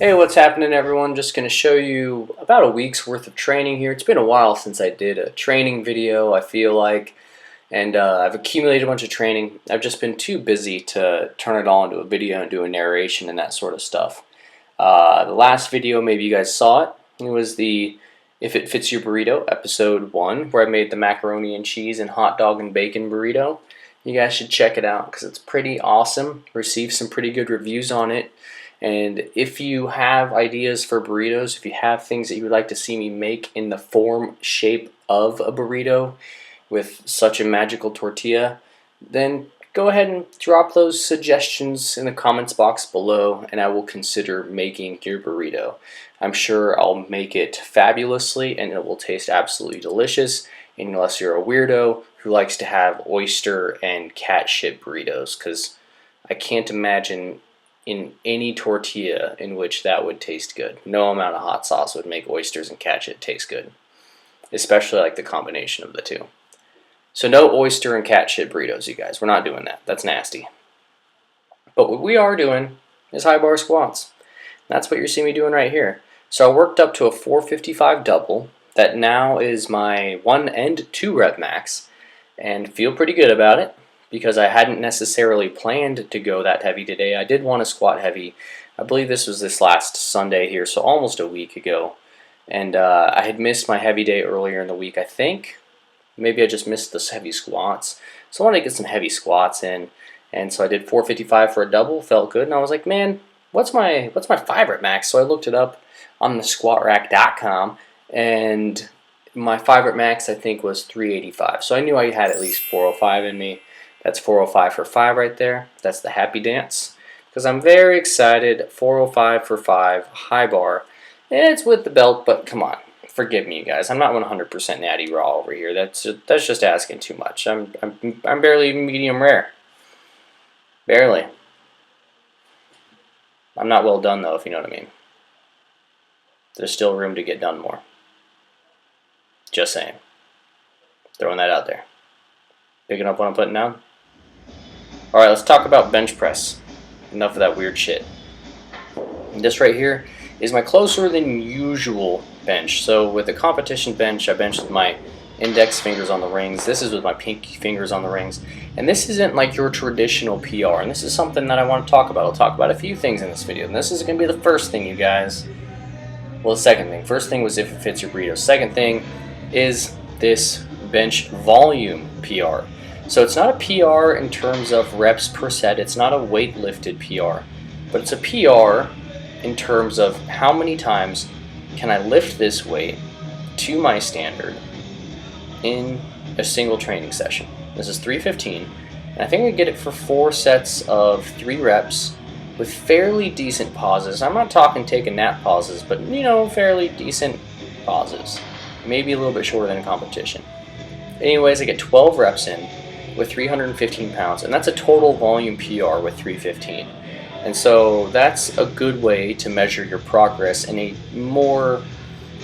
Hey, what's happening, everyone? Just going to show you about a week's worth of training here. It's been a while since I did a training video, I feel like, and I've accumulated a bunch of training. I've just been too busy to turn it all into a video and do a narration and that sort of stuff. The last video, maybe you guys saw it. It was the If It Fits Your Burrito, episode 1, where I made the macaroni and cheese and hot dog and bacon burrito. You guys should check it out because it's pretty awesome. Received some pretty good reviews on it. And if you have ideas for burritos, if you have things that you would like to see me make in the form, shape of a burrito with such a magical tortilla, then go ahead and drop those suggestions in the comments box below and I will consider making your burrito. I'm sure I'll make it fabulously and it will taste absolutely delicious, unless you're a weirdo who likes to have oyster and cat shit burritos, because I can't imagine in any tortilla in which that would taste good. No amount of hot sauce would make oysters and cat shit taste good, especially like the combination of the two. So no oyster and cat shit burritos, you guys. We're not doing that. That's nasty. But what we are doing is high bar squats. That's what you're seeing me doing right here. So I worked up to a 455 double. That now is my 1 and 2 rep max, and feel pretty good about it, because I hadn't necessarily planned to go that heavy today. I did want to squat heavy. I believe this was this last Sunday here, so almost a week ago. And I had missed my heavy day earlier in the week, I think. Maybe I just missed the heavy squats. So I wanted to get some heavy squats in. And so I did 455 for a double, felt good. And I was like, man, what's my 5 rep max? So I looked it up on the squatrack.com. And my 5 rep max, I think, was 385. So I knew I had at least 405 in me. That's 405 for 5 right there. That's the happy dance. Because I'm very excited. 405 for 5, high bar. And it's with the belt, but come on. Forgive me, you guys. I'm not 100% natty raw over here. That's just asking too much. I'm barely medium rare. Barely. I'm not well done, though, if you know what I mean. There's still room to get done more. Just saying. Throwing that out there. Picking up what I'm putting down? Alright, let's talk about bench press. Enough of that weird shit. This right here is my closer than usual bench. So with the competition bench, I benched with my index fingers on the rings. This is with my pinky fingers on the rings. And this isn't like your traditional PR. And this is something that I want to talk about. I'll talk about a few things in this video. And this is going to be the first thing, you guys. Well, the second thing. First thing was if it fits your burrito. Second thing is this bench volume PR. So it's not a PR in terms of reps per set. It's not a weight lifted PR. But it's a PR in terms of how many times can I lift this weight to my standard in a single training session. This is 315, and I think I get it for 4 sets of 3 reps with fairly decent pauses. I'm not talking taking nap pauses, but fairly decent pauses. Maybe a little bit shorter than a competition. Anyways, I get 12 reps in with 315 pounds, and that's a total volume PR with 315. And so that's a good way to measure your progress in a more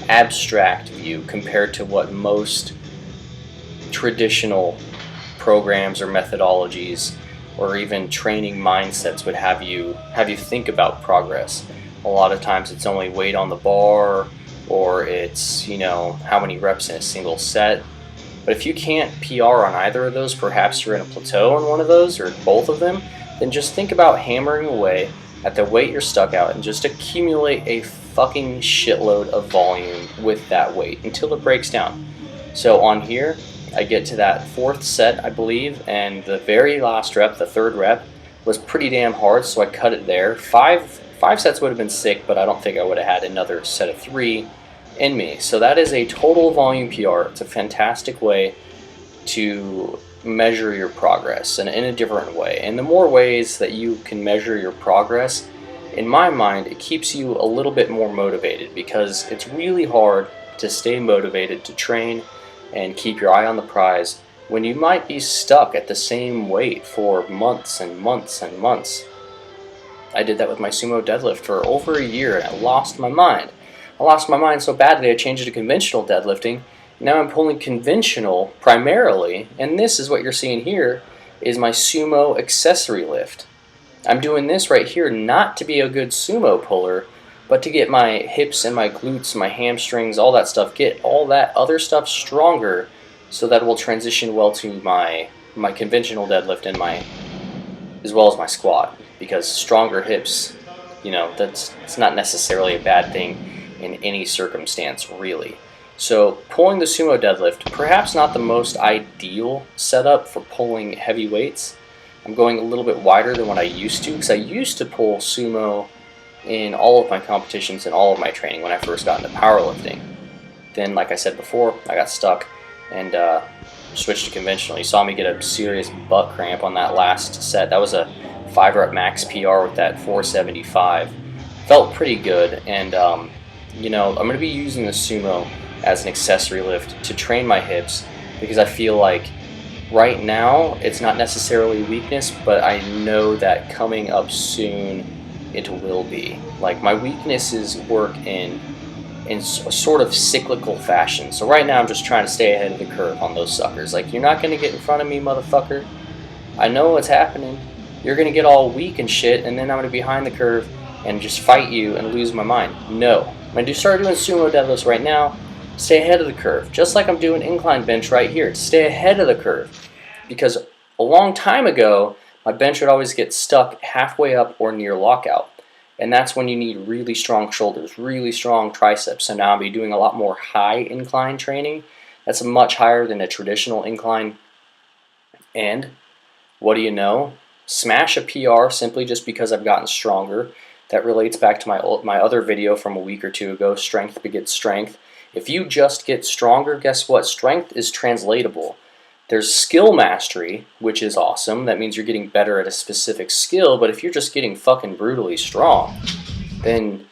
abstract view compared to what most traditional programs or methodologies or even training mindsets would have you think about progress. A lot of times it's only weight on the bar, or it's how many reps in a single set. But if you can't PR on either of those, perhaps you're in a plateau on one of those or both of them, then just think about hammering away at the weight you're stuck out and just accumulate a fucking shitload of volume with that weight until it breaks down. So on here, I get to that 4th set, I believe, and the very last rep, the 3rd rep, was pretty damn hard, so I cut it there. Five sets would have been sick, but I don't think I would have had another set of 3 in me. So that is a total volume PR. It's a fantastic way to measure your progress, and in a different way. And the more ways that you can measure your progress, in my mind, it keeps you a little bit more motivated, because it's really hard to stay motivated to train and keep your eye on the prize when you might be stuck at the same weight for months and months and months. I did that with my sumo deadlift for over a year, and I lost my mind. I lost my mind so badly I changed it to conventional deadlifting. Now I'm pulling conventional primarily, and this is what you're seeing here is my sumo accessory lift. I'm doing this right here not to be a good sumo puller, but to get my hips and my glutes, my hamstrings, all that stuff, get all that other stuff stronger, so that will transition well to my conventional deadlift and my as well as my squat, because stronger hips, it's not necessarily a bad thing in any circumstance, really. So pulling the sumo deadlift, perhaps not the most ideal setup for pulling heavy weights. I'm going a little bit wider than what I used to, because I used to pull sumo in all of my competitions and all of my training when I first got into powerlifting. Then, like I said before, I got stuck and switched to conventional. You saw me get a serious butt cramp on that last set. That was a 5-rep max PR with that 475. Felt pretty good, and I'm going to be using the sumo as an accessory lift to train my hips, because I feel like right now it's not necessarily weakness, but I know that coming up soon it will be. Like, my weaknesses work in a sort of cyclical fashion. So right now I'm just trying to stay ahead of the curve on those suckers. Like, you're not going to get in front of me, motherfucker. I know what's happening. You're going to get all weak and shit, and then I'm going to be behind the curve and just fight you and lose my mind. No. I'm going to start doing sumo deadlifts right now. Stay ahead of the curve. Just like I'm doing incline bench right here. Stay ahead of the curve. Because a long time ago, my bench would always get stuck halfway up or near lockout. And that's when you need really strong shoulders, really strong triceps. So now I'll be doing a lot more high incline training. That's much higher than a traditional incline. And what do you know? Smash a PR simply just because I've gotten stronger. That relates back to my other video from a week or two ago, strength begets strength. If you just get stronger, guess what? Strength is translatable. There's skill mastery, which is awesome. That means you're getting better at a specific skill, but if you're just getting fucking brutally strong, then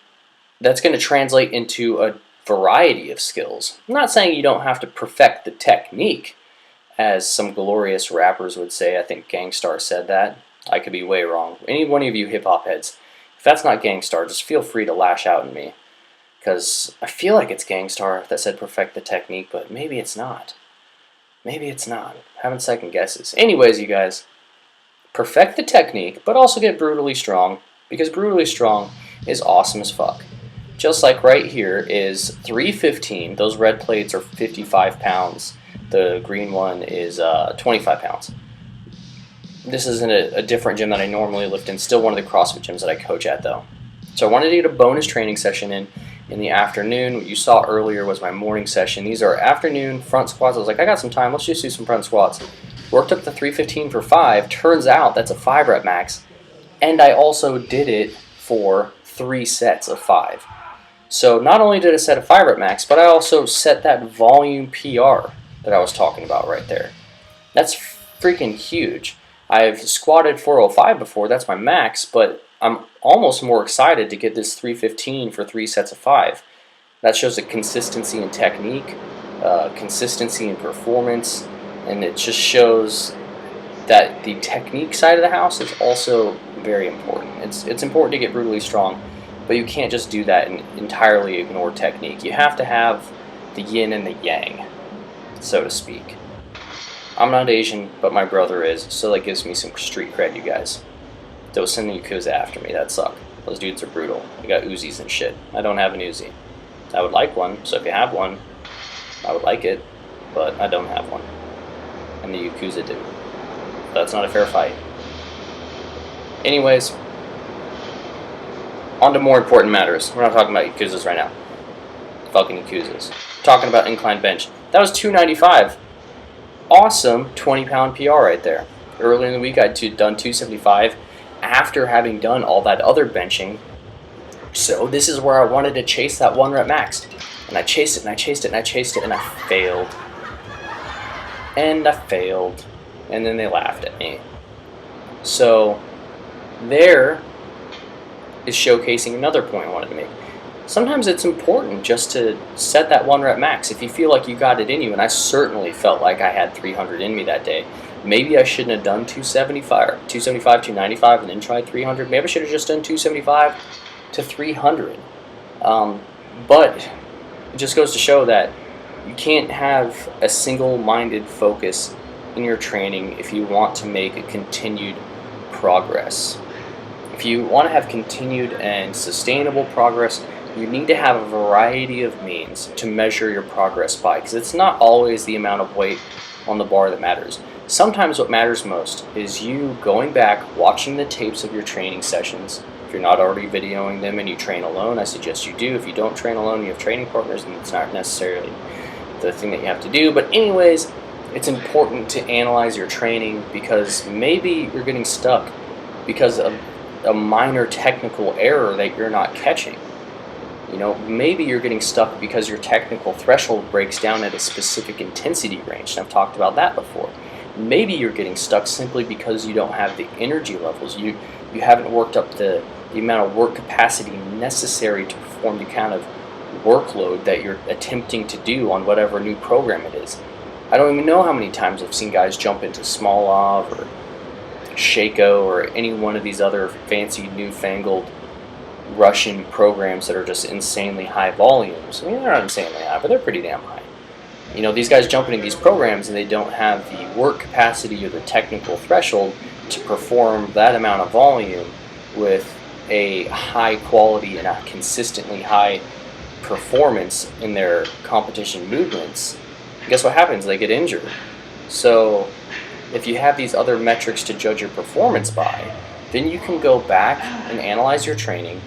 that's going to translate into a variety of skills. I'm not saying you don't have to perfect the technique, as some glorious rappers would say. I think Gangstar said that. I could be way wrong. Any one of you hip-hop heads, if that's not Gangstar, just feel free to lash out at me, because I feel like it's Gangstar that said perfect the technique, but maybe it's not. Maybe it's not. Having second guesses. Anyways, you guys, perfect the technique, but also get brutally strong, because brutally strong is awesome as fuck. Just like right here is 315. Those red plates are 55 pounds. The green one is 25 pounds. This is in a different gym that I normally lift in. Still one of the CrossFit gyms that I coach at, though. So I wanted to get a bonus training session in the afternoon. What you saw earlier was my morning session. These are afternoon front squats. I was like, I got some time. Let's just do some front squats. Worked up to 315 for 5. Turns out that's a 5-rep max. And I also did it for 3 sets of 5. So not only did I set a 5-rep max, but I also set that volume PR that I was talking about right there. That's freaking huge. I've squatted 405 before. That's my max, but I'm almost more excited to get this 315 for 3 sets of 5. That shows a consistency in technique, consistency in performance, and it just shows that the technique side of the house is also very important. It's important to get brutally strong, but you can't just do that and entirely ignore technique. You have to have the yin and the yang, so to speak. I'm not Asian, but my brother is, so that gives me some street cred, you guys. Don't send the Yakuza after me, that suck. Those dudes are brutal. They got Uzis and shit. I don't have an Uzi. I would like one, so if you have one, I would like it, but I don't have one. And the Yakuza do. That's not a fair fight. Anyways, on to more important matters. We're not talking about Yakuzas right now. Fucking Yakuzas. We're talking about incline bench. That was 295. Awesome 20-pound PR right there. Earlier in the week, I'd done 275 after having done all that other benching. So this is where I wanted to chase that 1-rep max. And I chased it, and I chased it, and I chased it, and I failed. And I failed. And then they laughed at me. So there is showcasing another point I wanted to make. Sometimes it's important just to set that 1-rep max if you feel like you got it in you, and I certainly felt like I had 300 in me that day. Maybe I shouldn't have done 275, 295, and then tried 300. Maybe I should have just done 275 to 300. But it just goes to show that you can't have a single-minded focus in your training if you want to make a continued progress. If you want to have continued and sustainable progress, you need to have a variety of means to measure your progress by, because it's not always the amount of weight on the bar that matters. Sometimes what matters most is you going back, watching the tapes of your training sessions. If you're not already videoing them and you train alone, I suggest you do. If you don't train alone, you have training partners, and it's not necessarily the thing that you have to do. But anyways, it's important to analyze your training, because maybe you're getting stuck because of a minor technical error that you're not catching. Maybe you're getting stuck because your technical threshold breaks down at a specific intensity range, and I've talked about that before. Maybe you're getting stuck simply because you don't have the energy levels. You haven't worked up the amount of work capacity necessary to perform the kind of workload that you're attempting to do on whatever new program it is. I don't even know how many times I've seen guys jump into Smolov or Shaco or any one of these other fancy newfangled Russian programs that are just insanely high volumes. I mean, they're not insanely high, but they're pretty damn high. These guys jump into these programs and they don't have the work capacity or the technical threshold to perform that amount of volume with a high quality and a consistently high performance in their competition movements. Guess what happens? They get injured. So if you have these other metrics to judge your performance by, then you can go back and analyze your training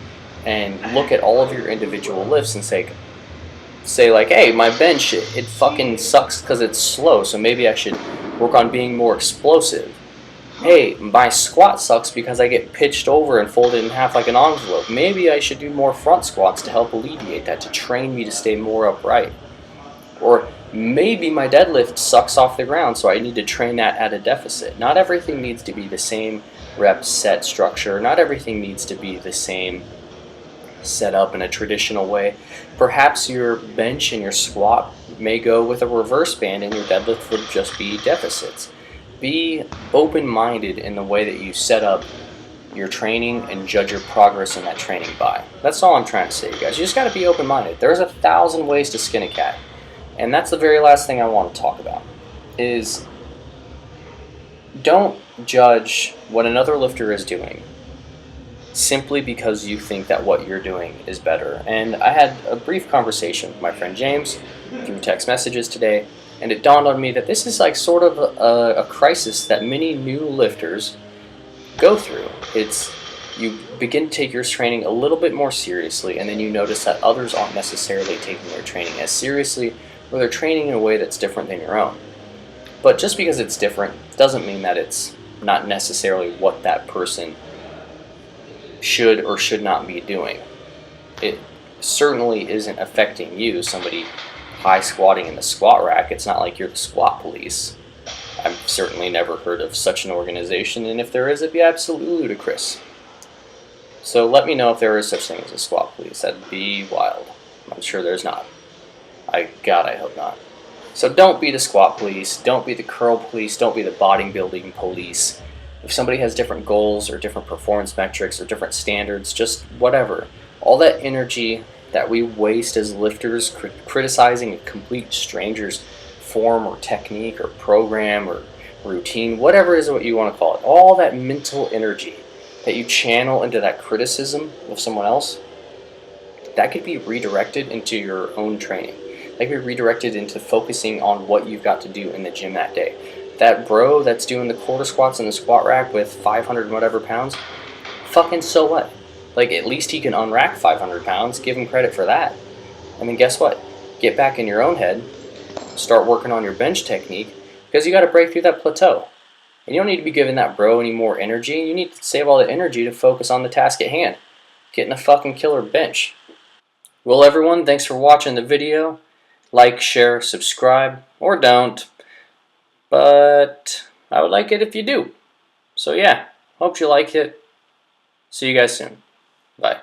and look at all of your individual lifts and say like, hey, my bench, it fucking sucks because it's slow, so maybe I should work on being more explosive. Hey, my squat sucks because I get pitched over and folded in half like an envelope. Maybe I should do more front squats to help alleviate that, to train me to stay more upright. Or maybe my deadlift sucks off the ground, so I need to train that at a deficit. Not everything needs to be the same rep set structure. Not everything needs to be the same set up in a traditional way. Perhaps your bench and your squat may go with a reverse band, and your deadlift would just be deficits. Be open-minded in the way that you set up your training and judge your progress in that training by. That's all I'm trying to say, you guys. You just got to be open-minded. There's 1,000 ways to skin a cat. And that's the very last thing I want to talk about, is don't judge what another lifter is doing simply because you think that what you're doing is better. And I had a brief conversation with my friend James through text messages today, and it dawned on me that this is like sort of a crisis that many new lifters go through. It's you begin to take your training a little bit more seriously, and then you notice that others aren't necessarily taking their training as seriously, or they're training in a way that's different than your own. But just because it's different doesn't mean that it's not necessarily what that person should or should not be doing. It certainly isn't affecting you, somebody high squatting in the squat rack. It's not like you're the squat police. I've certainly never heard of such an organization, and if there is, it'd be absolutely ludicrous. So let me know if there is such thing as a squat police. That'd be wild. I'm sure there's not. I hope not. So don't be the squat police, don't be the curl police, don't be the bodybuilding police. If somebody has different goals or different performance metrics or different standards, just whatever. All that energy that we waste as lifters criticizing a complete stranger's form or technique or program or routine, whatever is what you want to call it, all that mental energy that you channel into that criticism of someone else, that could be redirected into your own training. That could be redirected into focusing on what you've got to do in the gym that day. That bro that's doing the quarter squats in the squat rack with 500 and whatever pounds, fucking so what? Like, at least he can unrack 500 pounds. Give him credit for that. And then guess what? Get back in your own head. Start working on your bench technique, because you got to break through that plateau. And you don't need to be giving that bro any more energy. You need to save all the energy to focus on the task at hand. Getting a fucking killer bench. Well, everyone, thanks for watching the video. Like, share, subscribe, or don't. But I would like it if you do. So yeah, hope you like it. See you guys soon. Bye.